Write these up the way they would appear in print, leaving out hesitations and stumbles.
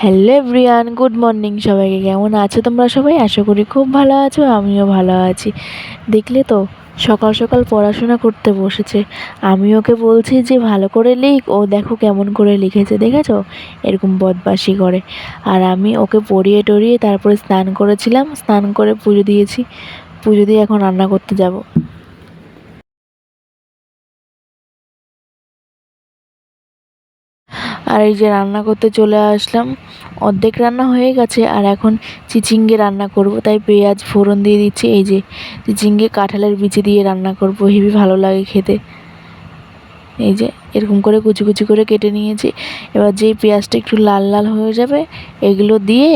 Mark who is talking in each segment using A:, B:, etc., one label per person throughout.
A: Hello everyone, good morning সবাইকে। কেমন আছো তোমরা সবাই? আশা করি খুব ভালো আছো, আমিও ভালো আছি। দেখলে তো সকাল সকাল পড়াশোনা করতে বসেছে। আমি ওকে বলছি যে ভালো করে লিখ, ও দেখো কেমন করে লিখেছে, দেখেছো? এরকম বদমাশি করে। আর আমি ওকে পড়িয়ে টরিয়ে তারপরে স্নান করেছিলাম, স্নান করে পুজো দিয়েছি। পুজো দিয়ে এখন রান্না করতে যাব। আর এই যে রান্না করতে চলে আসলাম। অর্ধেক রান্না হয়ে গেছে, আর এখন চিচিঙ্গে রান্না করব, তাই পেঁয়াজ ফোড়ন দিয়ে দিচ্ছি। এই যে চিচিঙ্গে কাঁঠালের বিচি দিয়ে রান্না করব, হেবি ভালো লাগে খেতে। এই যে এরকম করে কুচি কুচি করে কেটে নিয়েছি। এবার যেই পেঁয়াজটা একটু লাল লাল হয়ে যাবে, এগুলো দিয়ে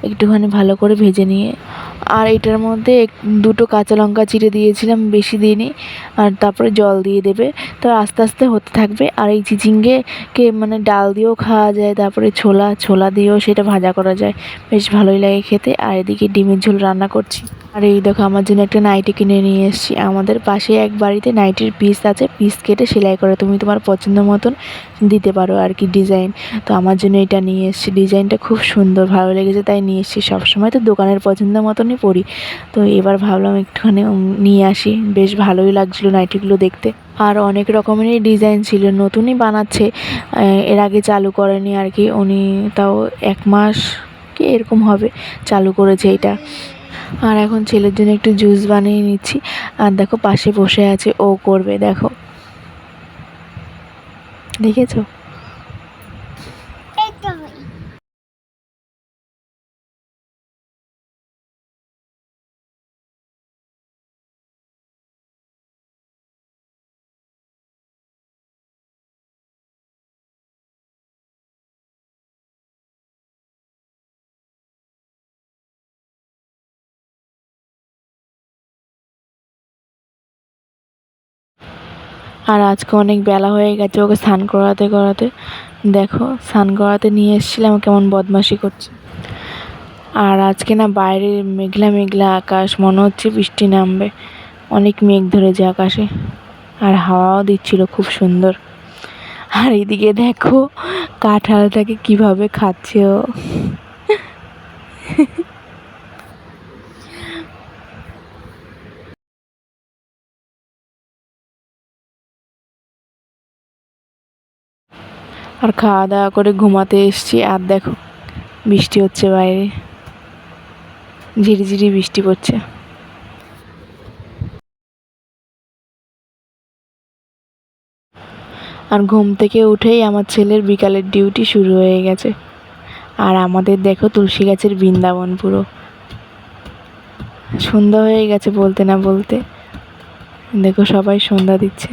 A: একটুখানি ভালো করে ভেজে নিয়ে, আর এটার মধ্যে দুটো কাঁচা লঙ্কা চিড়ে দিয়েছিলাম, বেশি দিইনি। আর তারপরে জল দিয়ে দেবে, তো আস্তে আস্তে হতে থাকবে। আর এই চিচিঙ্গেকে মানে ডাল দিয়েও খাওয়া যায়, তারপরে ছোলা ছোলা দিয়েও সেটা ভাজা করা যায়, বেশ ভালোই লাগে খেতে। আর এদিকে ডিমের ঝোল রান্না করছি। আর এই দেখো আমার জন্য একটা নাইটি কিনে নিয়ে এসেছি। আমাদের পাশে এক বাড়িতে নাইটির পিস আছে, পিস কেটে সেলাই করে তুমি তোমার পছন্দ মতন দিতে পারো আর কি ডিজাইন। তো আমার জন্য এটা নিয়ে এসেছি, ডিজাইনটা খুব সুন্দর, ভালো লেগেছে তাই নিয়ে এসেছি। সবসময় তো দোকানের পছন্দ মতনই পরি, তো এবার ভাবলাম একটুখানি নিয়ে আসি। বেশ ভালোই লাগছিলো নাইটিগুলো দেখতে। আর অনেক রকমেরই ডিজাইন ছিল, নতুনই বানাচ্ছে, এর আগে চালু করেনি আর কি উনি। তাও 1 মাস কি এরকম হবে চালু করেছে এটা। আর এখন ছেলের জন্য একটু জুস বানিয়ে নিচ্ছি। আর দেখো পাশে বসে আছে, ও করবে, দেখো দেখেছো? আর আজকে অনেক বেলা হয়ে গেছে, ওকে স্নান করাতে করাতে, দেখো স্নান করাতে নিয়ে এসেছিলাম, কেমন বদমাশি করছে। আর আজকে না বাইরে মেঘলা মেঘলা আকাশ, মনে হচ্ছে বৃষ্টি নামবে। অনেক মেঘ ধরেছে আকাশে, আর হাওয়াও দিচ্ছিল খুব সুন্দর। আর এদিকে দেখো কাঁঠালটাকে কিভাবে খাচ্ছে ও। আর খাওয়া দাওয়া করে ঘুমাতে এসছি। আর দেখো বৃষ্টি হচ্ছে বাইরে, ঝিরিঝিরি বৃষ্টি পড়ছে। আর ঘুম থেকে উঠেই আমার ছেলের বিকালের ডিউটি শুরু হয়ে গেছে। আর আমাদের দেখো তুলসী গাছের বৃন্দাবন, পুরো সন্ধ্যা হয়ে গেছে বলতে না বলতে। দেখো সবাই সন্ধ্যা দিচ্ছে।